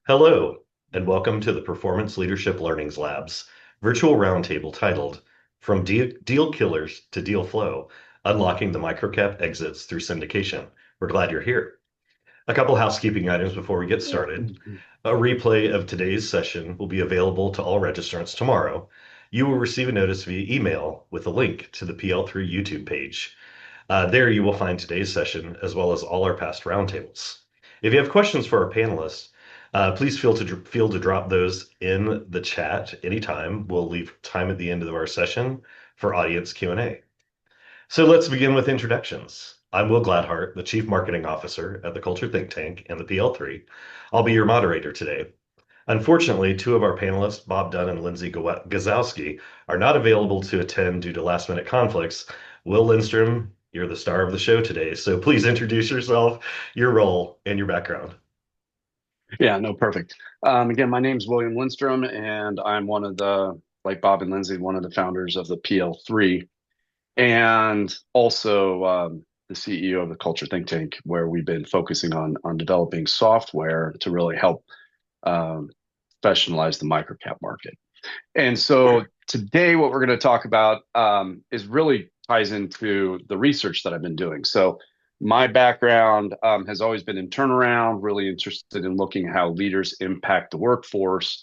Hello, and welcome to the Performance Leadership Learnings Lab's virtual roundtable titled From Deal Killers to Deal Flow, Unlocking the Microcap Exits Through Syndication. We're glad you're here. A couple housekeeping items before we get started. A replay of today's session will be available to all registrants tomorrow. You will receive a notice via email with a link to the PL3 YouTube page. There you will find today's session as well as all our past roundtables. If you have questions for our panelists, please feel to drop those in the chat anytime. We'll leave time at the end of our session for audience Q&A. So let's begin with introductions. I'm Will Gladhart, the Chief Marketing Officer at the Culture Think Tank and the PL3. I'll be your moderator today. Unfortunately, two of our panelists, Bob Dunn and Lindsay Gazowski, are not available to attend due to last-minute conflicts. Will Lindstrom, you're the star of the show today, so please introduce yourself, your role, and your background. Yeah, no, perfect. Again, my name's William Lindstrom, and I'm one of the, like Bob and Lindsay, one of the founders of the PL3, and also the CEO of the Culture Think Tank, where we've been focusing on developing software to really help professionalize the microcap market. And so today, what we're going to talk about is really ties into the research that I've been doing. So my background has always been in turnaround, really interested in looking at how leaders impact the workforce.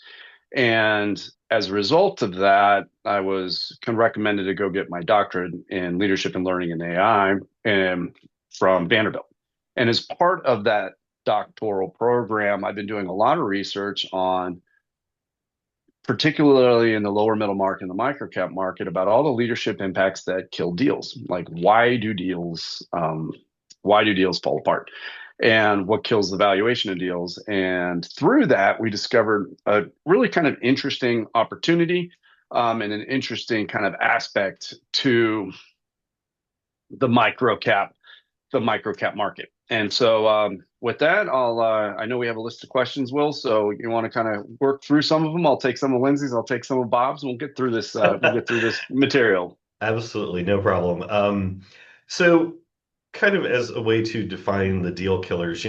And as a result of that, I was kind of recommended to go get my doctorate in leadership and learning in AI from Vanderbilt. And as part of that doctoral program, I've been doing a lot of research on, particularly in the lower middle market and the microcap market, about all the leadership impacts that kill deals. Like why do deals fall apart, and what kills the valuation of deals? And through that, we discovered a really kind of interesting opportunity and an interesting kind of aspect to the microcap market. And so with that, I know we have a list of questions, Will, so you want to kind of work through some of them. I'll take some of Lindsay's, I'll take some of Bob's, and we'll get through this material. Absolutely, no problem. So kind of as a way to define the deal killers,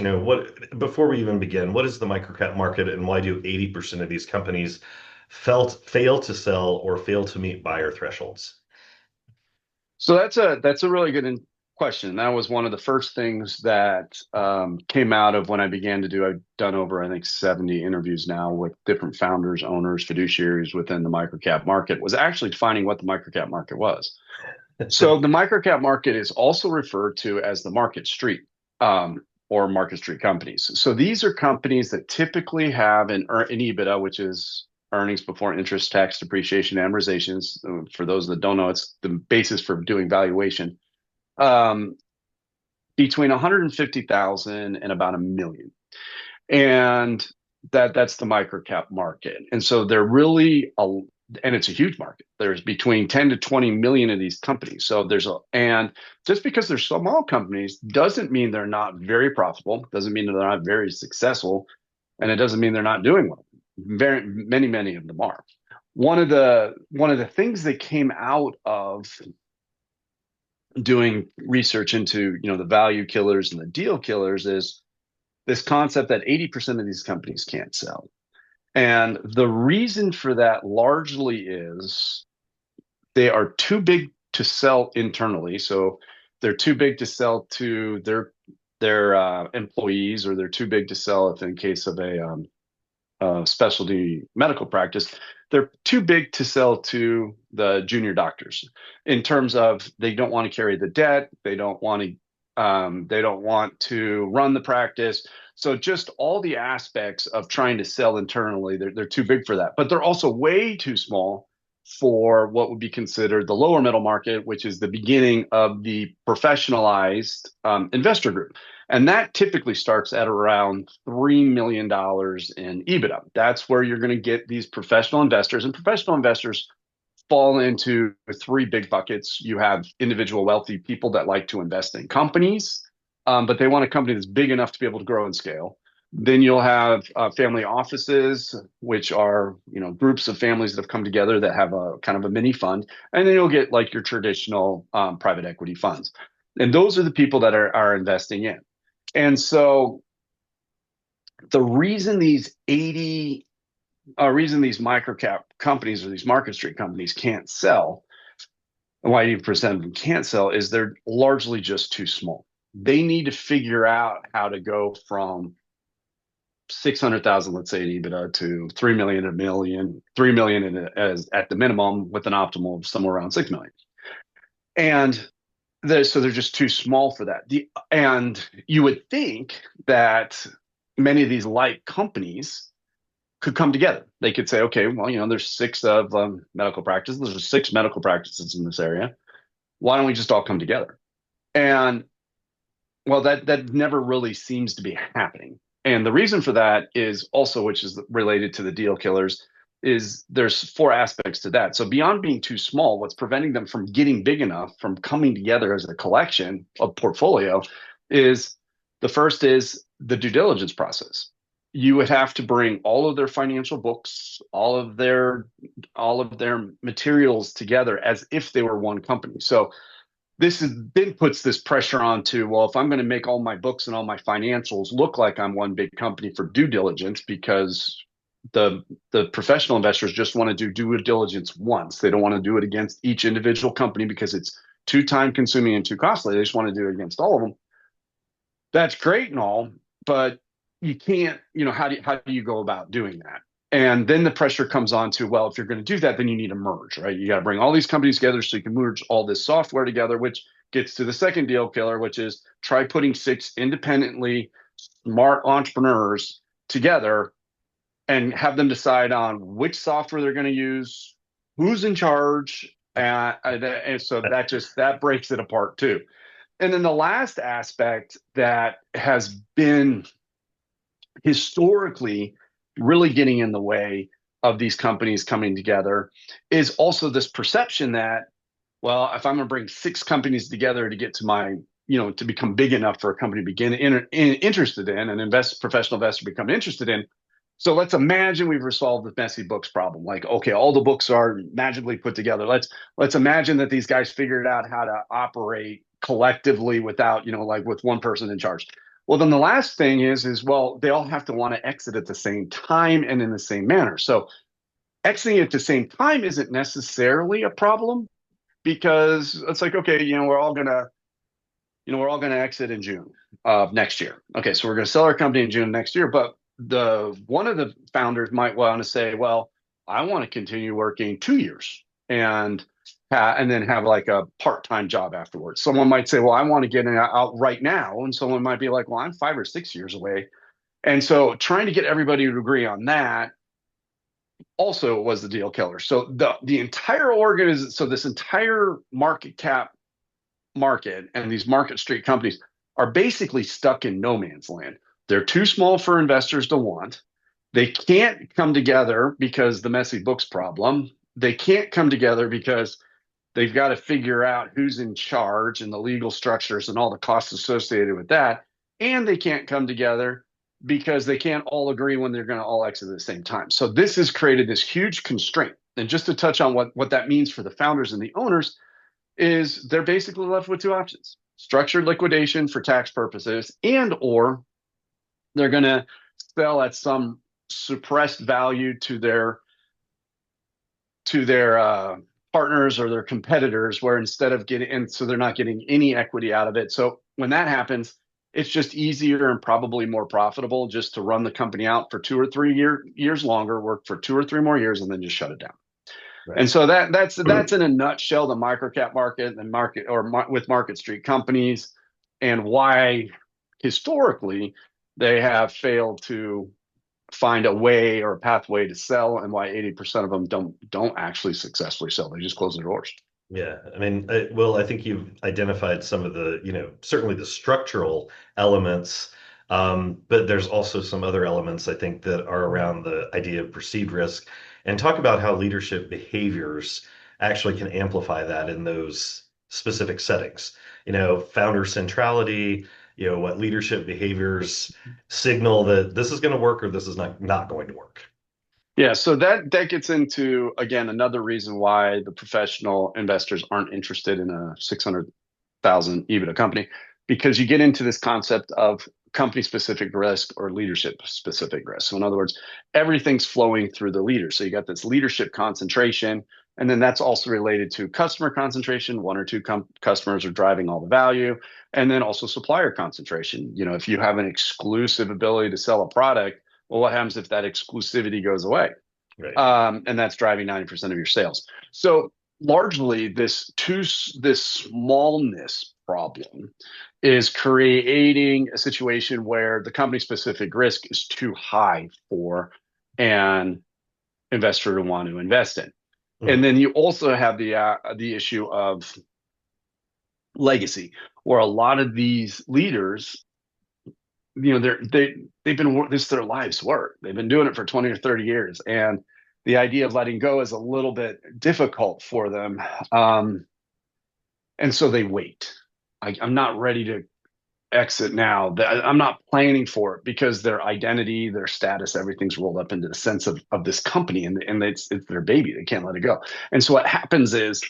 before we even begin, what is the microcap market and why do 80% of these companies fail to sell or fail to meet buyer thresholds? So that's a really good question. That was one of the first things that came out of when I began to do. I've done over, I think, 70 interviews now with different founders, owners, fiduciaries within the microcap market. Was actually finding what the microcap market was. So the microcap market is also referred to as the market street or market street companies. So these are companies that typically have an EBITDA, which is earnings before interest, tax, depreciation, amortizations. For those that don't know, it's the basis for doing valuation. Between 150,000 and about a million. And that's the microcap market. And so they're really and it's a huge market. There's between 10 to 20 million of these companies. So and just because they're small companies doesn't mean they're not very profitable, doesn't mean they're not very successful, and it doesn't mean they're not doing well. Many of them are. One of the things that came out of doing research into, the value killers and the deal killers is this concept that 80% of these companies can't sell. And the reason for that largely is they are too big to sell internally. So they're too big to sell to their employees, or they're too big to sell if in case of a specialty medical practice, they're too big to sell to the junior doctors in terms of they don't want to carry the debt. They don't want to run the practice. So just all the aspects of trying to sell internally, they're too big for that. But they're also way too small for what would be considered the lower middle market, which is the beginning of the professionalized investor group. And that typically starts at around $3 million in EBITDA. That's where you're going to get these professional investors. And professional investors fall into three big buckets. You have individual wealthy people that like to invest in companies, but they want a company that's big enough to be able to grow and scale. Then you'll have family offices, which are groups of families that have come together that have a kind of a mini fund. And then you'll get like your traditional private equity funds. And those are the people that are investing in. And so The reason these 80 reason these microcap companies or these market street companies can't sell, and why 80% of them can't sell, is they're largely just too small. They need to figure out how to go from 600,000, let's say, in EBITDA to 3 million, a million, 3 million as at the minimum, with an optimal of somewhere around 6 million. And so they're just too small for that. And you would think that many of these light companies could come together. They could say, okay, well, there's six of medical practices. There's six medical practices in this area. Why don't we just all come together? And well, that never really seems to be happening. And the reason for that is also, which is related to the deal killers, is there's four aspects to that. So beyond being too small, what's preventing them from getting big enough, from coming together as a collection of portfolio, is the first is the due diligence process. You would have to bring all of their financial books, all of their materials together as if they were one company. So this then puts this pressure on to, well, if I'm going to make all my books and all my financials look like I'm one big company for due diligence, because the professional investors just want to do due diligence once. They don't want to do it against each individual company because it's too time consuming and too costly. They just want to do it against all of them. That's great and all, but you can't, how do you go about doing that? And then the pressure comes on to, well, if you're going to do that, then you need to merge, right? You got to bring all these companies together so you can merge all this software together, which gets to the second deal killer, which is try putting six independently smart entrepreneurs together and have them decide on which software they're going to use, who's in charge. And so that breaks it apart too. And then the last aspect that has been historically really getting in the way of these companies coming together is also this perception that, well, if I'm going to bring six companies together to get to my, to become big enough for a company to begin interested in, and professional investor become interested in. So let's imagine we've resolved the messy books problem. Like, okay, all the books are magically put together. Let's imagine that these guys figured out how to operate collectively without, like with one person in charge. Well, then the last thing is well, they all have to want to exit at the same time and in the same manner. So exiting at the same time isn't necessarily a problem, because it's like, okay, we're all gonna exit in June of next year. Okay, so we're gonna sell our company in June next year, but one of the founders might want to say, well, I want to continue working 2 years and then have like a part-time job afterwards. Someone might say, well, I want to get out right now. And someone might be like, well, I'm 5 or 6 years away. And so trying to get everybody to agree on that also was the deal killer. So the entire so this entire market cap market and these market street companies are basically stuck in no man's land. They're too small for investors to want. They can't come together because the messy books problem. They can't come together because they've got to figure out who's in charge and the legal structures and all the costs associated with that. And they can't come together because they can't all agree when they're going to all exit at the same time. So this has created this huge constraint. And just to touch on what that means for the founders and the owners, is they're basically left with two options: structured liquidation for tax purposes, or they're going to sell at some suppressed value to their partners or their competitors, where instead of so they're not getting any equity out of it. So when that happens, it's just easier and probably more profitable just to run the company out for 2 or 3 years longer, work for 2 or 3 more years, and then just shut it down. Right. And so that's in a nutshell the microcap market and with market street companies, and why historically they have failed to find a way or a pathway to sell, and why 80% of them don't actually successfully sell. They just close their doors. Yeah, I mean, I think you've identified some of the, certainly the structural elements, but there's also some other elements I think that are around the idea of perceived risk, and talk about how leadership behaviors actually can amplify that in those specific settings. Founder centrality, what leadership behaviors signal that this is going to work or this is not going to work. Yeah, so that gets into, again, another reason why the professional investors aren't interested in a 600,000 EBITDA company. because you get into this concept of company specific risk or leadership specific risk. So in other words, everything's flowing through the leader. So you got this leadership concentration, and then that's also related to customer concentration. One or two customers are driving all the value, and then also supplier concentration. You know, if you have an exclusive ability to sell a product, well, what happens if that exclusivity goes away? Right. And that's driving 90% of your sales. So largely, this smallness problem is creating a situation where the company specific risk is too high for an investor to want to invest in. And Mhm. then you also have the issue of legacy, where a lot of these leaders, you know, they've been, this is their life's work. They've been doing it for 20 or 30 years, and the idea of letting go is a little bit difficult for them. And so they wait. I'm not ready to exit now. I'm not planning for it because their identity, their status, everything's rolled up into the sense of this company, and it's their baby. They can't let it go. And so what happens is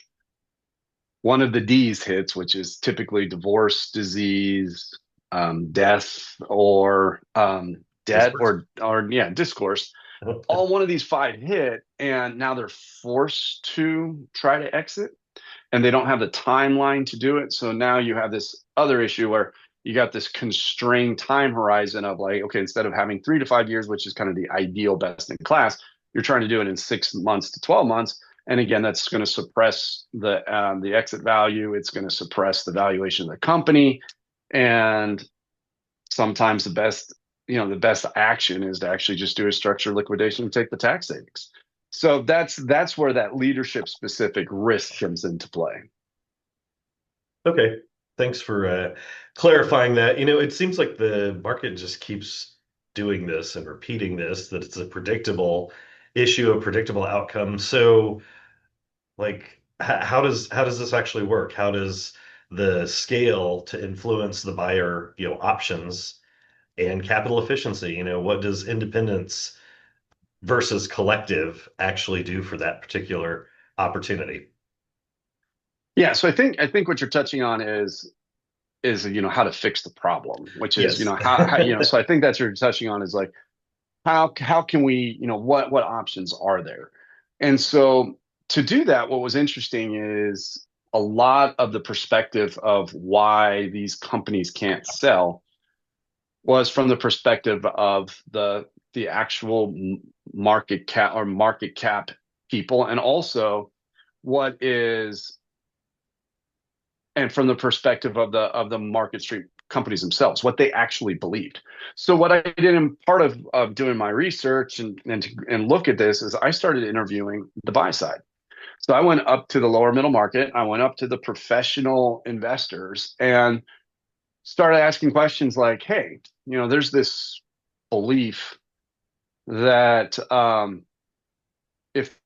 one of the D's hits, which is typically divorce, disease, death, or debt, Discourse. or yeah, discourse. All one of these five hit, and now they're forced to try to exit, and they don't have the timeline to do it. So now you have this other issue where you got this constrained time horizon of like, okay, instead of having 3 to 5 years, which is kind of the ideal best in class, you're trying to do it in 6 months to 12 months. And again, that's going to suppress the exit value. It's going to suppress the valuation of the company. And sometimes the best action is to actually just do a structured liquidation and take the tax savings. So that's where that leadership specific risk comes into play. Okay. Thanks for clarifying that. You know, it seems like the market just keeps doing this and repeating this, that it's a predictable issue, a predictable outcome. So, like, how does this actually work? How does the scale to influence the buyer, options and capital efficiency? What does independence versus collective actually do for that particular opportunity? Yeah, so I think what you're touching on is how to fix the problem, which is Yes. how so I think that's what you're touching on is like how can we what options are there? And so to do that, what was interesting is a lot of the perspective of why these companies can't sell was from the perspective of the actual market cap people, and also what is and from the perspective of the market street companies themselves, what they actually believed. So what I did in part of doing my research and look at this is I started interviewing the buy side. So I went up to the lower middle market. I went up to the professional investors and started asking questions like, hey, there's this belief that if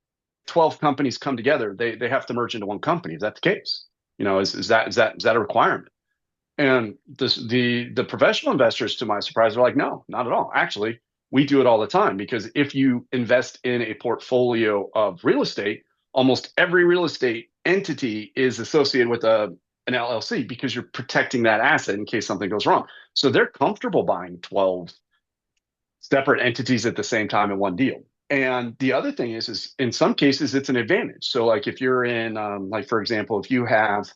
12 companies come together, they have to merge into one company. Is that the case? Is that a requirement? And the professional investors, to my surprise, are like, no, not at all. Actually, we do it all the time because if you invest in a portfolio of real estate, almost every real estate entity is associated with an LLC because you're protecting that asset in case something goes wrong. So they're comfortable buying 12 separate entities at the same time in one deal. And the other thing is in some cases it's an advantage. So like if you're in, like for example, if you have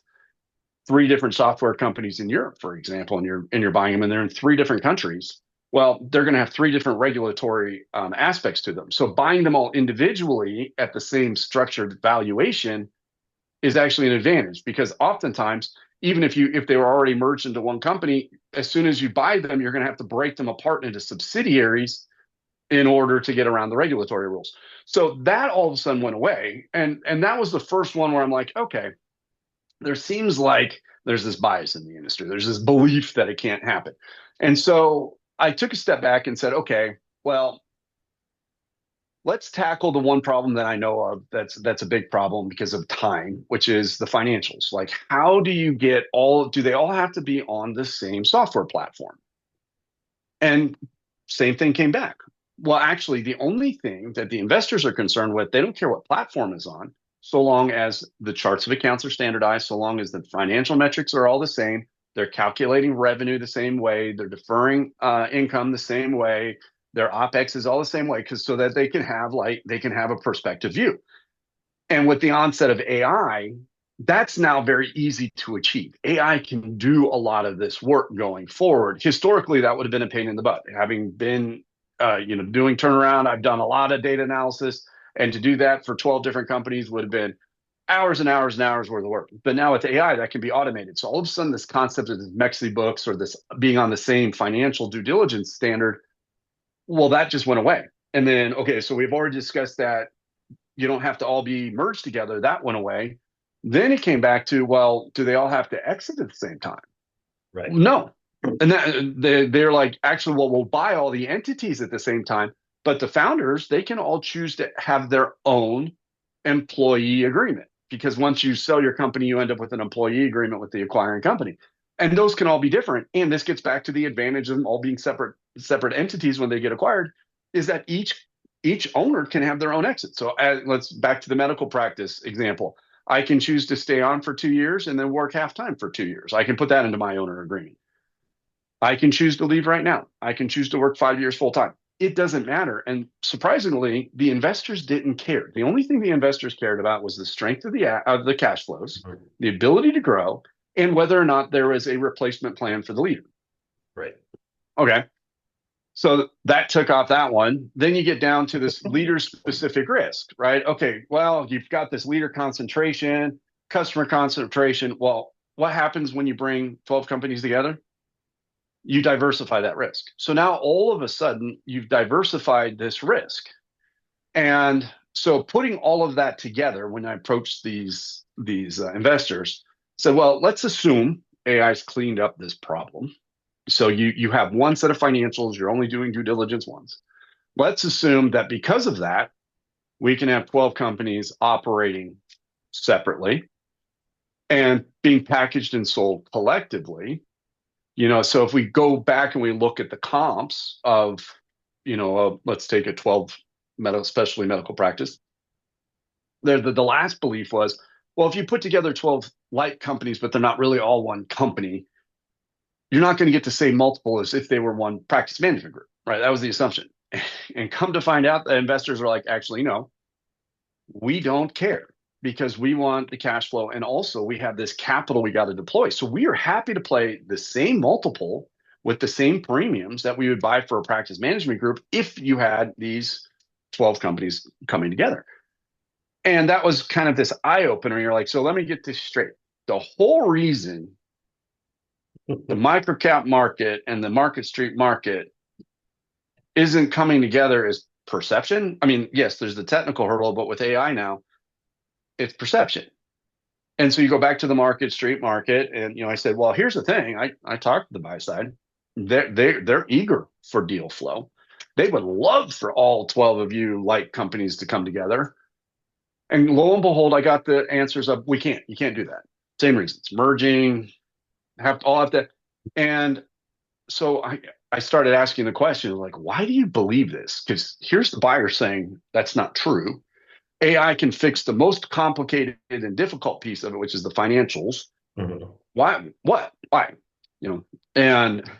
three different software companies in Europe, for example, and you're buying them and they're in three different countries, well, they're going to have three different regulatory aspects to them. So buying them all individually at the same structured valuation is actually an advantage because oftentimes, even if they were already merged into one company, as soon as you buy them, you're going to have to break them apart into subsidiaries in order to get around the regulatory rules. So that all of a sudden went away, and that was the first one where I'm like, okay, there seems like there's this bias in the industry. There's this belief that it can't happen. And so I took a step back and said, okay, well, let's tackle the one problem that I know of that's a big problem because of time, which is the financials. Like, how do you get do they all have to be on the same software platform? And same thing came back. Well, actually, the only thing that the investors are concerned with, they don't care what platform is on, so long as the charts of accounts are standardized, so long as the financial metrics are all the same, They're calculating revenue the same way. They're deferring income the same way. Their OpEx is all the same way, because so that they can have a perspective view. And with the onset of AI, that's now very easy to achieve. AI can do a lot of this work going forward. Historically, that would have been a pain in the butt. Having been, doing turnaround, I've done a lot of data analysis, and to do that for 12 different companies would have been hours and hours and hours worth of work. But now with AI, that can be automated. So all of a sudden, this concept of this Mexi books or this being on the same financial due diligence standard, well, that just went away. And then, okay, so we've already discussed that you don't have to all be merged together. That went away. Then it came back to, well, do they all have to exit at the same time? Right. No. And they're like, actually, well, we'll buy all the entities at the same time, but the founders, they can all choose to have their own employee agreement, because once you sell your company, you end up with an employee agreement with the acquiring company. And those can all be different. And this gets back to the advantage of them all being separate entities when they get acquired, is that each owner can have their own exit. So let's back to the medical practice example. I can choose to stay on for 2 years and then work half time for 2 years. I can put that into my owner agreement. I can choose to leave right now. I can choose to work 5 years full time. It doesn't matter. And surprisingly, the investors didn't care. The only thing the investors cared about was the strength of the cash flows, the ability to grow, and whether or not there was a replacement plan for the leader. Right. Okay. So that took off that one. Then you get down to this leader specific risk, right? Okay, well, you've got this leader concentration, customer concentration. Well, what happens when you bring 12 companies together? You diversify that risk. So now all of a sudden you've diversified this risk. And so putting all of that together, when I approached these investors, said, well, let's assume AI's cleaned up this problem. So you have one set of financials, you're only doing due diligence once. Let's assume that because of that, we can have 12 companies operating separately and being packaged and sold collectively. So if we go back and we look at the comps of, let's take a 12 specialty medical practice. The last belief was, well, if you put together 12 like companies, but they're not really all one company, you're not going to get the same multiple as if they were one practice management group, right? That was the assumption. And come to find out, the investors are like, actually, no, we don't care, because we want the cash flow. And also we have this capital we got to deploy. So we are happy to play the same multiple with the same premiums that we would buy for a practice management group if you had these 12 companies coming together. And that was kind of this eye opener. You're like, so let me get this straight. The whole reason the microcap market and the Market Street market isn't coming together is perception. I mean, yes, there's the technical hurdle, but with AI now, it's perception. And so you go back to the Market Street market, and I said, well, here's the thing. I talked to the buy side. They're eager for deal flow. They would love for all 12 of you like companies to come together. And lo and behold, I got the answers of, you can't do that. Same reasons, merging, have to. And so I started asking the question, like, why do you believe this? Because here's the buyer saying that's not true. AI can fix the most complicated and difficult piece of it, which is the financials. Mm-hmm. Why? What? Why? And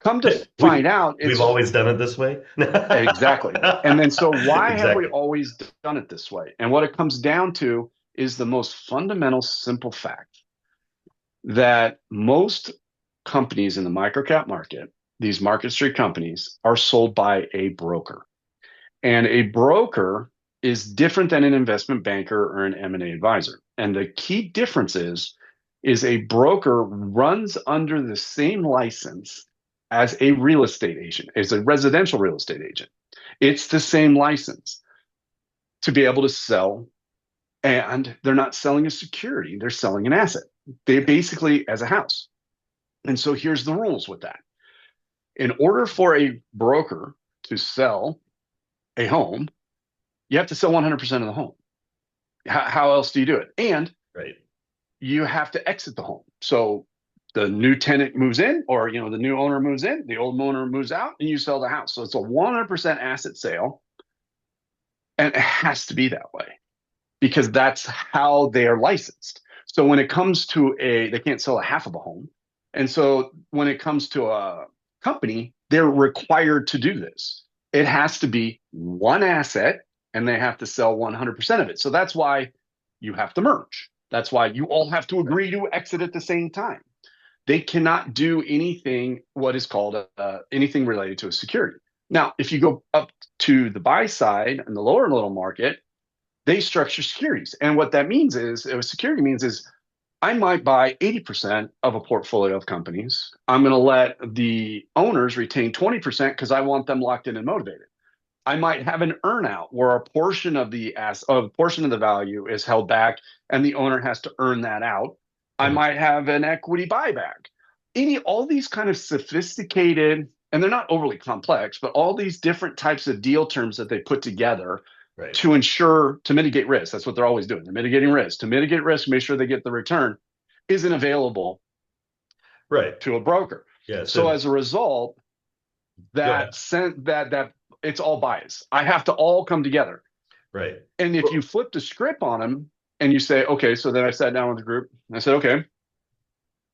come to find out, we've always done it this way. Exactly. And then so why have we Exactly. always done it this way? And what it comes down to is the most fundamental, simple fact that most companies in the microcap market, these Market Street companies, are sold by a broker. And a broker is different than an investment banker or an M&A advisor. And the key difference is a broker runs under the same license as a real estate agent, as a residential real estate agent. It's the same license to be able to sell, and they're not selling a security, they're selling an asset. They basically as a house. And so here's the rules with that. In order for a broker to sell a home, you have to sell 100% of the home. How else do you do it? And Right. you have to exit the home. So the new tenant moves in, or the new owner moves in, the old owner moves out, and you sell the house. So it's a 100% asset sale, and it has to be that way because that's how they are licensed. So when it comes to they can't sell a half of a home. And so when it comes to a company, they're required to do this. It has to be one asset and they have to sell 100% of it. So that's why you have to merge. That's why you all have to agree to exit at the same time. They cannot do anything, what is called anything related to a security. Now, if you go up to the buy side and the lower little market, they structure securities. And what that means is, a security means is I might buy 80% of a portfolio of companies. I'm going to let the owners retain 20% because I want them locked in and motivated. I might have an earnout where a portion of the value is held back and the owner has to earn that out. I Mhm. might have an equity buyback. All these kind of sophisticated, and they're not overly complex, but all these different types of deal terms that they put together Right. to mitigate risk. That's what they're always doing. They're mitigating risk. To mitigate risk, make sure they get the return, isn't available Right. to a broker. Yeah. So So as a result, go ahead. that it's all bias. I have to all come together. Right. And if you Well, flip the script on them and you say, okay, so then I sat down with the group and I said, okay,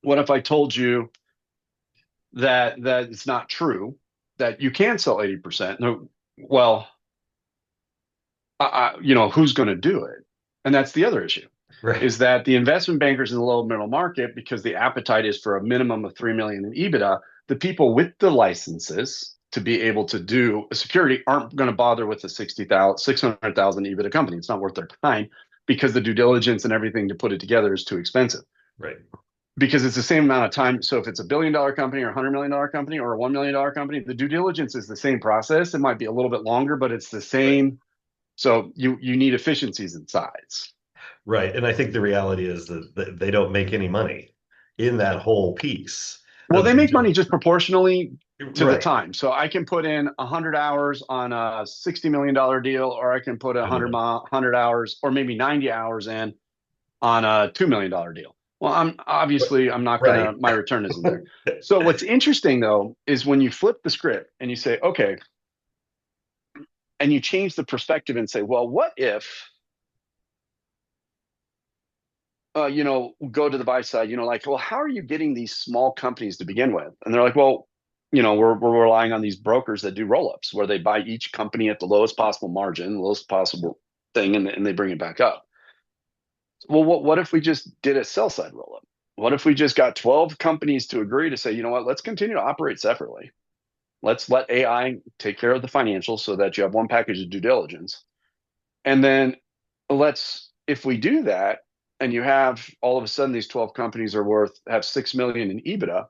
what if I told you that it's not true, that you can sell 80%? No, well, who's going to do it? And that's the other issue, right. is that the investment bankers in the low middle market, because the appetite is for a minimum of 3 million in EBITDA, the people with the licenses to be able to do a security aren't going to bother with a 600,000 EBITDA company. It's not worth their time because the due diligence and everything to put it together is too expensive. Right. Because it's the same amount of time. So if it's $1 billion company or $100 million company or a $1 million company, the due diligence is the same process. It might be a little bit longer, but it's the Right. same. So you need efficiencies in size. Right. And I think the reality is that they don't make any money in that whole piece Well, of they due make money diligence. just proportionally to the Right. time. So I can put in 100 hours on a $60 million deal, or I can put Totally. 100 hours or maybe 90 hours in on a $2 million deal. Well, I'm not gonna, Right. my return isn't there. So what's interesting though is when you flip the script and you say, okay, and you change the perspective and say, well, what if go to the buy side, like, well, how are you getting these small companies to begin with? And they're like, well, we're relying on these brokers that do roll-ups where they buy each company at the lowest possible margin, lowest possible thing, and they bring it back up. Well, what if we just did a sell side roll-up? What if we just got 12 companies to agree to say, you know what, let's continue to operate separately. Let's let AI take care of the financials so that you have one package of due diligence. And then if we do that, and you have all of a sudden these 12 companies have 6 million in EBITDA,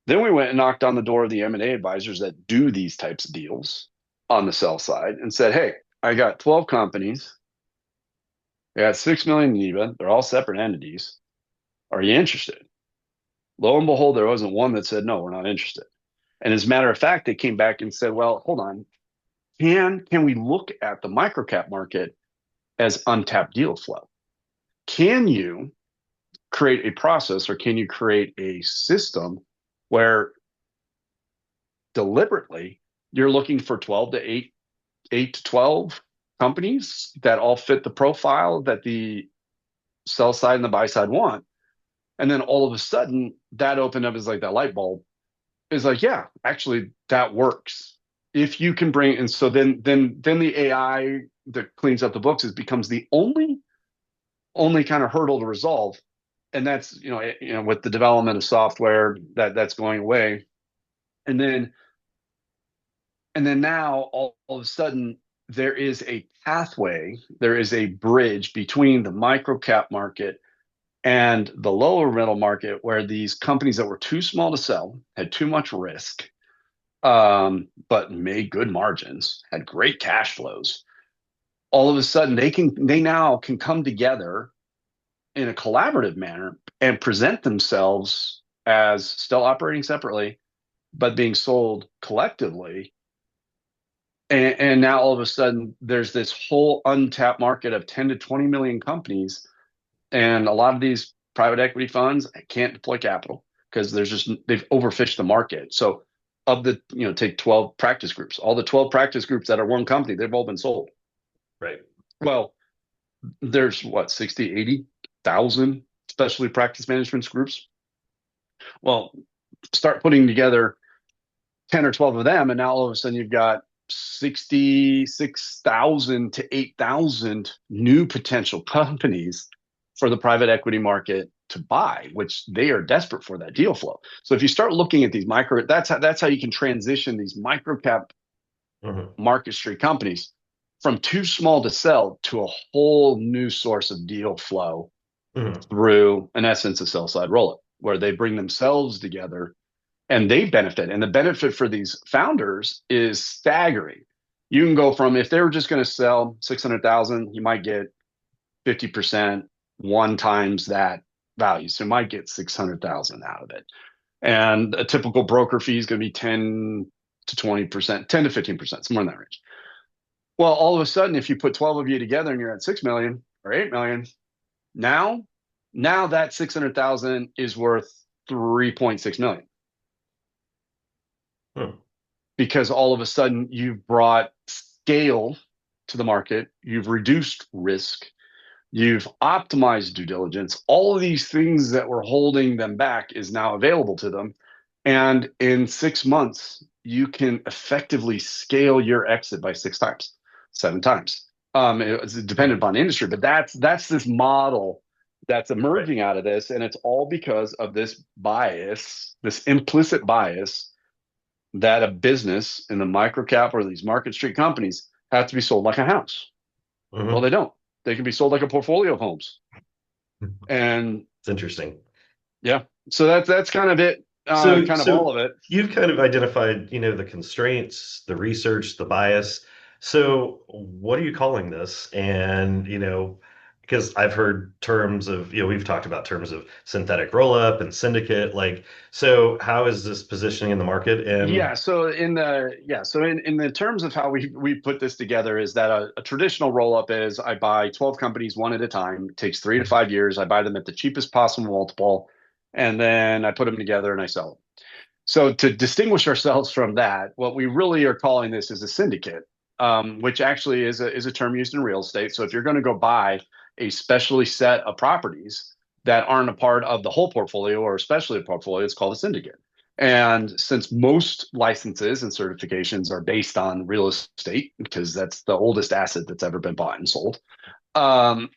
then we went and knocked on the door of the M&A advisors that do these types of deals on the sell side and said, hey, I got 12 companies. They got 6 million in EBITDA. They're all separate entities. Are you interested? Lo and behold, there wasn't one that said, no, we're not interested. And as a matter of fact, they came back and said, well, hold on. Can we look at the microcap market as untapped deal flow? Can you create a process or can you create a system where deliberately you're looking for 12 to 8 to 12 companies that all fit the profile that the sell side and the buy side want? And then all of a sudden that opened up as like that light bulb is like, yeah, actually that works. If you can bring, and so then the AI that cleans up the books becomes the only kind of hurdle to resolve. And that's, with the development of software that's going away. And then now all of a sudden there is a pathway, there is a bridge between the micro cap market and the lower middle market where these companies that were too small to sell, had too much risk, but made good margins, had great cash flows. All of a sudden they now can come together in a collaborative manner and present themselves as still operating separately, but being sold collectively. And now all of a sudden there's this whole untapped market of 10 to 20 million companies. And a lot of these private equity funds can't deploy capital because they've overfished the market. So take 12 practice groups, all the 12 practice groups that are one company, they've all been sold. Right. Well, there's what, 60, 80 thousand specialty practice management groups. Well, start putting together 10 or 12 of them, and now all of a sudden you've got 66,000 to 8,000 new potential companies for the private equity market to buy, which they are desperate for that deal flow. So if you start looking at these micro, that's how you can transition these micro cap Hmm. market street companies from too small to sell to a whole new source of deal flow Hmm. through, in essence, a sell side roll up, where they bring themselves together and they benefit. And the benefit for these founders is staggering. You can go from, if they were just going to sell 600,000, you might get 50% one times that value. So you might get 600,000 out of it. And a typical broker fee is going to be 10 to 20%, 10 to 15%, somewhere in that range. Well, all of a sudden, if you put 12 of you together and you're at 6 million or 8 million, now, now that 600,000 is worth 3.6 million, Hmm. because all of a sudden you've brought scale to the market, you've reduced risk, you've optimized due diligence. All of these things that were holding them back is now available to them. And in 6 months, you can effectively scale your exit by six times, seven times. It's dependent upon industry, but that's this model that's Right. emerging out of this, and it's all because of this bias, this implicit bias that a business in the microcap or these market street companies have to be sold like a house. Well, Hmm. they don't. They can be sold like a portfolio of homes. And It's interesting. yeah, so that's kind of it, So, kind of all so of it. you've kind of identified, the constraints, the research, the bias. So, what are you calling this? And, because I've heard terms of, we've talked about terms of synthetic roll-up and syndicate. Like, so how is this positioning in the market? And In the terms of how we put this together is that a traditional roll up is I buy 12 companies one at a time. It takes 3 to 5 years. I buy them at the cheapest possible multiple, and then I put them together and I sell them. So to distinguish ourselves from that, what we really are calling this is a syndicate, which actually is a term used in real estate. So if you're going to go buy a specially set of properties that aren't a part of the whole portfolio or especially a portfolio, it's called a syndicate. And since most licenses and certifications are based on real estate, because that's the oldest asset that's ever been bought and sold, um,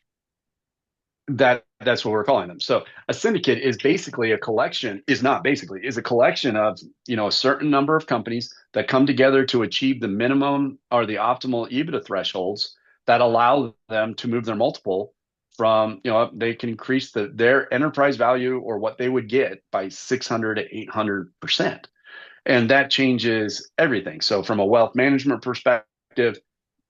that's what we're calling them. So a syndicate is basically a collection, is not basically, is a collection of, a certain number of companies that come together to achieve the minimum or the optimal EBITDA thresholds that allow them to move their multiple from, they can increase their enterprise value or what they would get by 600 to 800%. And that changes everything. So from a wealth management perspective,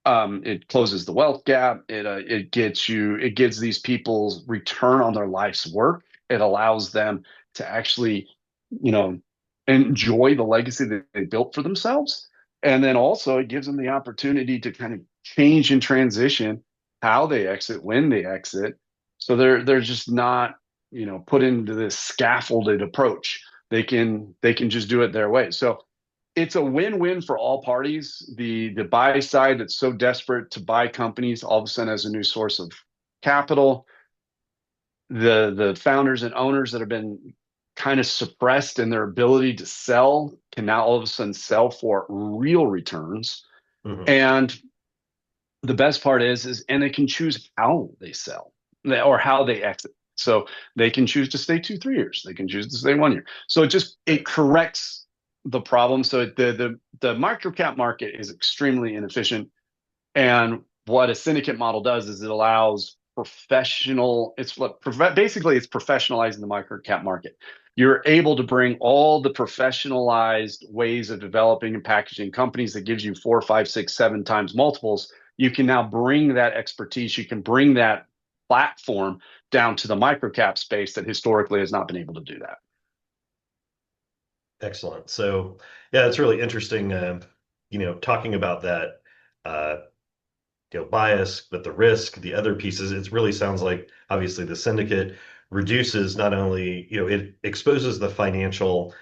it closes the wealth gap. It gives these people's return on their life's work. It allows them to actually, you know, enjoy the legacy that they built for themselves. And then also it gives them the opportunity to kind of change and transition how they exit, when they exit. So they're just not, put into this scaffolded approach. They can just do it their way. So it's a win-win for all parties. The buy side that's so desperate to buy companies all of a sudden has a new source of capital. The founders and owners that have been kind of suppressed in their ability to sell can now all of a sudden sell for real returns. mhm, And the best part is and they can choose how they sell or how they exit. So they can choose to stay 2 3 years, they can choose to stay 1 year. So it right. corrects the problem. So the micro cap market is extremely inefficient, and what a syndicate model does is it allows basically it's professionalizing the micro cap market. You're able to bring all the professionalized ways of developing and packaging companies that gives you 4 5 6 7 times multiples. You can now bring that expertise, you can bring that platform down to the micro cap space that historically has not been able to do that. Excellent. So, yeah, it's really interesting, talking about that, uh, bias, but the risk, the other pieces, it really sounds like obviously the syndicate reduces not only, it exposes the financial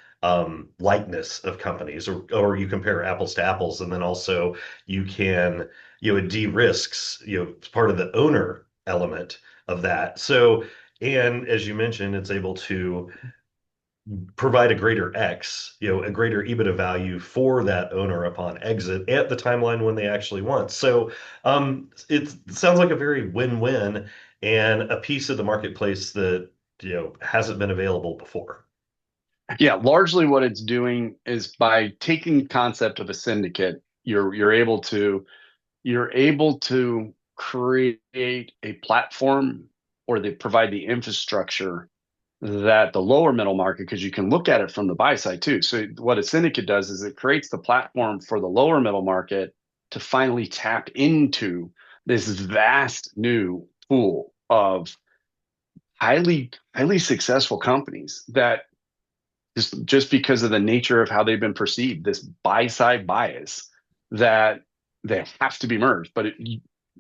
lightness of companies, or you compare apples to apples, and then also you can, it de-risks, it's part of the owner element of that. So, And as you mentioned, it's able to provide a greater X, a greater EBITDA value for that owner upon exit at the timeline when they actually want. So it sounds like a very win-win and a piece of the marketplace that, hasn't been available before. Yeah, largely what it's doing is by taking the concept of a syndicate, you're able to create a platform or they provide the infrastructure that the lower middle market, because you can look at it from the buy side too. So what a syndicate does is it creates the platform for the lower middle market to finally tap into this vast new pool of highly successful companies that just because of the nature of how they've been perceived, this buy side bias that they have to be merged. But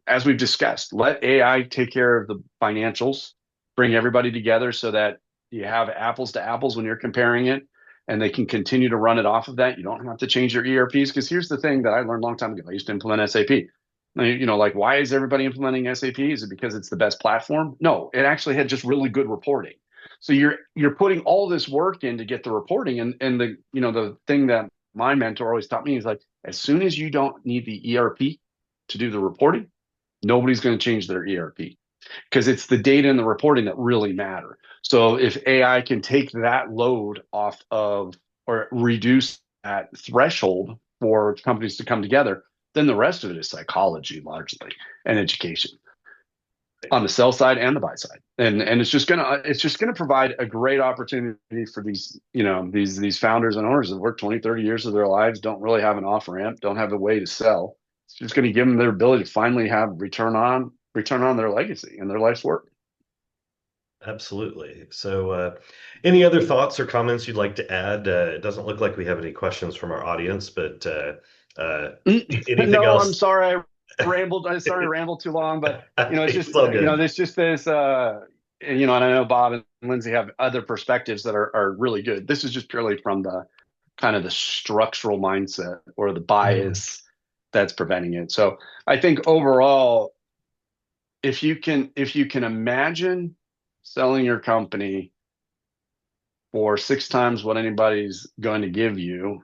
as we've discussed, let AI take care of the financials, bring everybody together so that you have apples to apples when you're comparing it, and they can continue to run it off of that. You don't have to change your ERPs because here's the thing that I learned a long time ago. I used to implement SAP. Like why is everybody implementing SAP? Is it because it's the best platform? No, it actually had just really good reporting. So you're putting all this work in to get the reporting, and the thing that my mentor always taught me is like as soon as you don't need the ERP to do the reporting, nobody's going to change their ERP because it's the data and the reporting that really matter. So if AI can take that load off of or reduce that threshold for companies to come together, then the rest of it is psychology largely and education on the sell side and the buy side. And it's just gonna provide a great opportunity for these founders and owners that work 20, 30 years of their lives, don't really have an off ramp, don't have a way to sell. It's just going to give them their ability to finally have return on their legacy and their life's work. Absolutely. So, any other thoughts or comments you'd like to add? It doesn't look like we have any questions from our audience, but anything No, I'm else? sorry I rambled. I'm sorry I rambled too long, but it's It's just all good. there's just this and I know Bob and Lindsay have other perspectives that are really good. This is just purely from the kind of the structural mindset or the Mhm. bias that's preventing it. So I think overall, if you can imagine selling your company for six times what anybody's going to give you,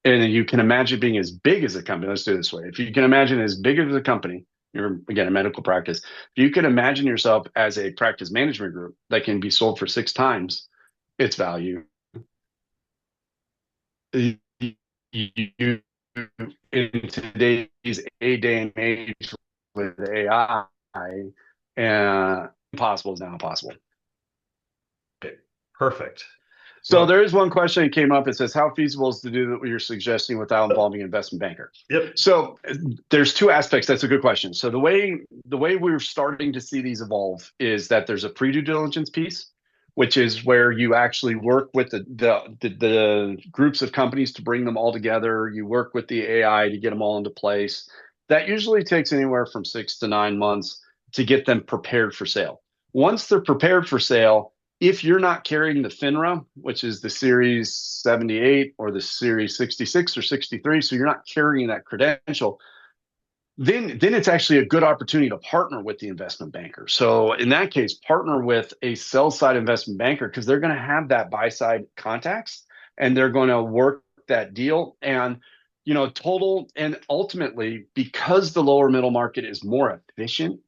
and you can imagine being as big as a company. Let's do it this way. If you can imagine as big as a company, you're again a medical practice. If you can imagine yourself as a practice management group that can be sold for six times its value, you, you in today's a day and age with AI, impossible is now possible. Okay, perfect. So Well, there is one question that came up. It says, "How feasible is to do what you're suggesting without involving an investment banker?" yep. So there's two aspects. That's a good question. So the way we're starting to see these evolve is that there's a pre-due diligence piece, which is where you actually work with the groups of companies to bring them all together. You work with the AI to get them all into place. That usually takes anywhere from 6 to 9 months to get them prepared for sale. Once they're prepared for sale, if you're not carrying the FINRA, which is the Series 78 or the Series 66 or 63, so you're not carrying that credential, then it's actually a good opportunity to partner with the investment banker. So in that case, partner with a sell side investment banker because they're going to have that buy side contacts and they're going to work that deal and total and ultimately because the lower middle market is more efficient,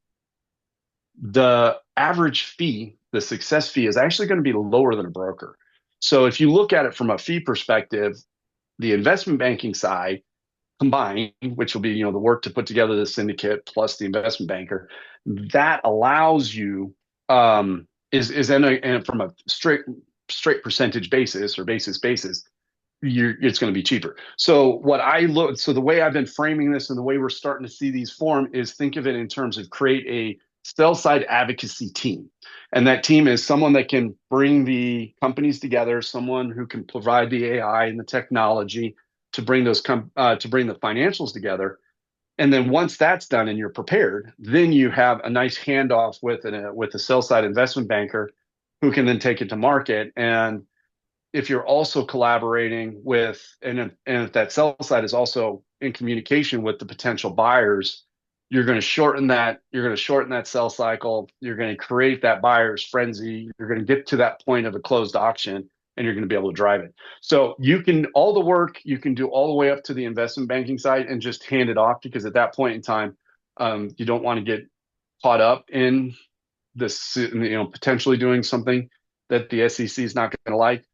the average fee, the success fee, is actually going to be lower than a broker. So if you look at it from a fee perspective, the investment banking side combined, which will be the work to put together the syndicate plus the investment banker, that allows you is and from a straight percentage basis or basis, it's going to be cheaper. So the way I've been framing this and the way we're starting to see these form is think of it in terms of create a sell side advocacy team. And that team is someone that can bring the companies together, someone who can provide the AI and the technology to bring to bring the financials together. And then once that's done and you're prepared, then you have a nice handoff with a sell side investment banker who can then take it to market. And if you're also collaborating with, and if that sell side is also in communication with the potential buyers, you're going to shorten that sell cycle. You're going to create that buyer's frenzy. You're going to get to that point of a closed auction, and you're going to be able to drive it. So you can all the work you can do all the way up to the investment banking side and just hand it off, because at that point in time, you don't want to get caught up in this, potentially doing something that the SEC is not going to like,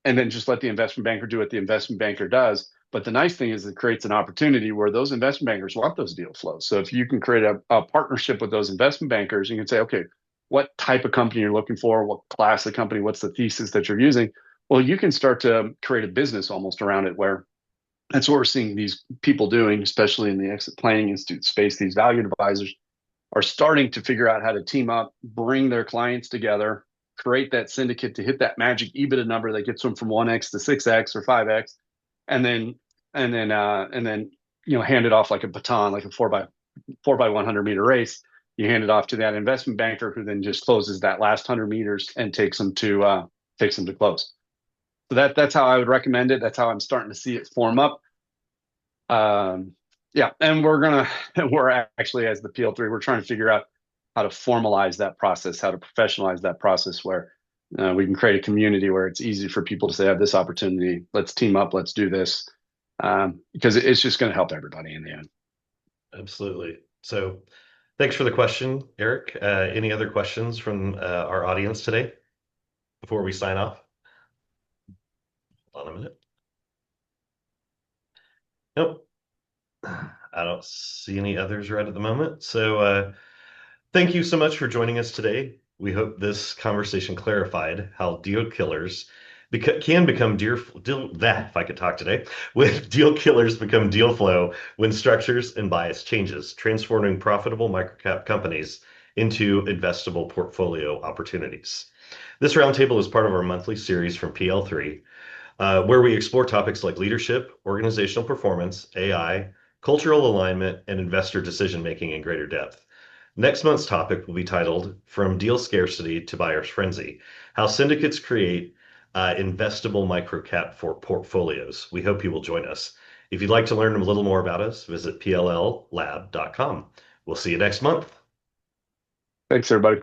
and then just let the investment banker do what the investment banker does. But the nice thing is it creates an opportunity where those investment bankers want those deal flows. So if you can create a partnership with those investment bankers, you can say, okay, what type of company you're looking for, what class of company, what's the thesis that you're using? Well, you can start to create a business almost around it, where that's what we're seeing these people doing, especially in the exit planning institute space. These value advisors are starting to figure out how to team up, bring their clients together, create that syndicate to hit that magic EBITDA number that gets them from 1x to 6x or 5x, and then hand it off like a baton, like a 4x 100 meter race. You hand it off to that investment banker, who then just closes that last 100 meters and takes them to close. So that's how I would recommend it. That's how I'm starting to see it form up. Yeah, and we're actually, as the PL3, we're trying to figure out how to formalize that process, how to professionalize that process, where we can create a community where it's easy for people to say, I have this opportunity, let's team up, let's do this, because it's just going to help everybody in the end. Absolutely. So thanks for the question, Eric. Any other questions from our audience today before we sign off? Hold on a minute. Nope. I don't see any others right at the moment. So thank you so much for joining us today. We hope this conversation clarified how deal killers can become if I could talk today, with deal killers become deal flow when structures and bias changes, transforming profitable microcap companies into investable portfolio opportunities. This roundtable is part of our monthly series from PL3, where we explore topics like leadership, organizational performance, AI, cultural alignment, and investor decision-making in greater depth. Next month's topic will be titled From Deal Scarcity to Buyer's Frenzy, How Syndicates Create Investable Microcap for Portfolios. We hope you will join us. If you'd like to learn a little more about us, visit pllab.com. We'll see you next month. Thanks, everybody.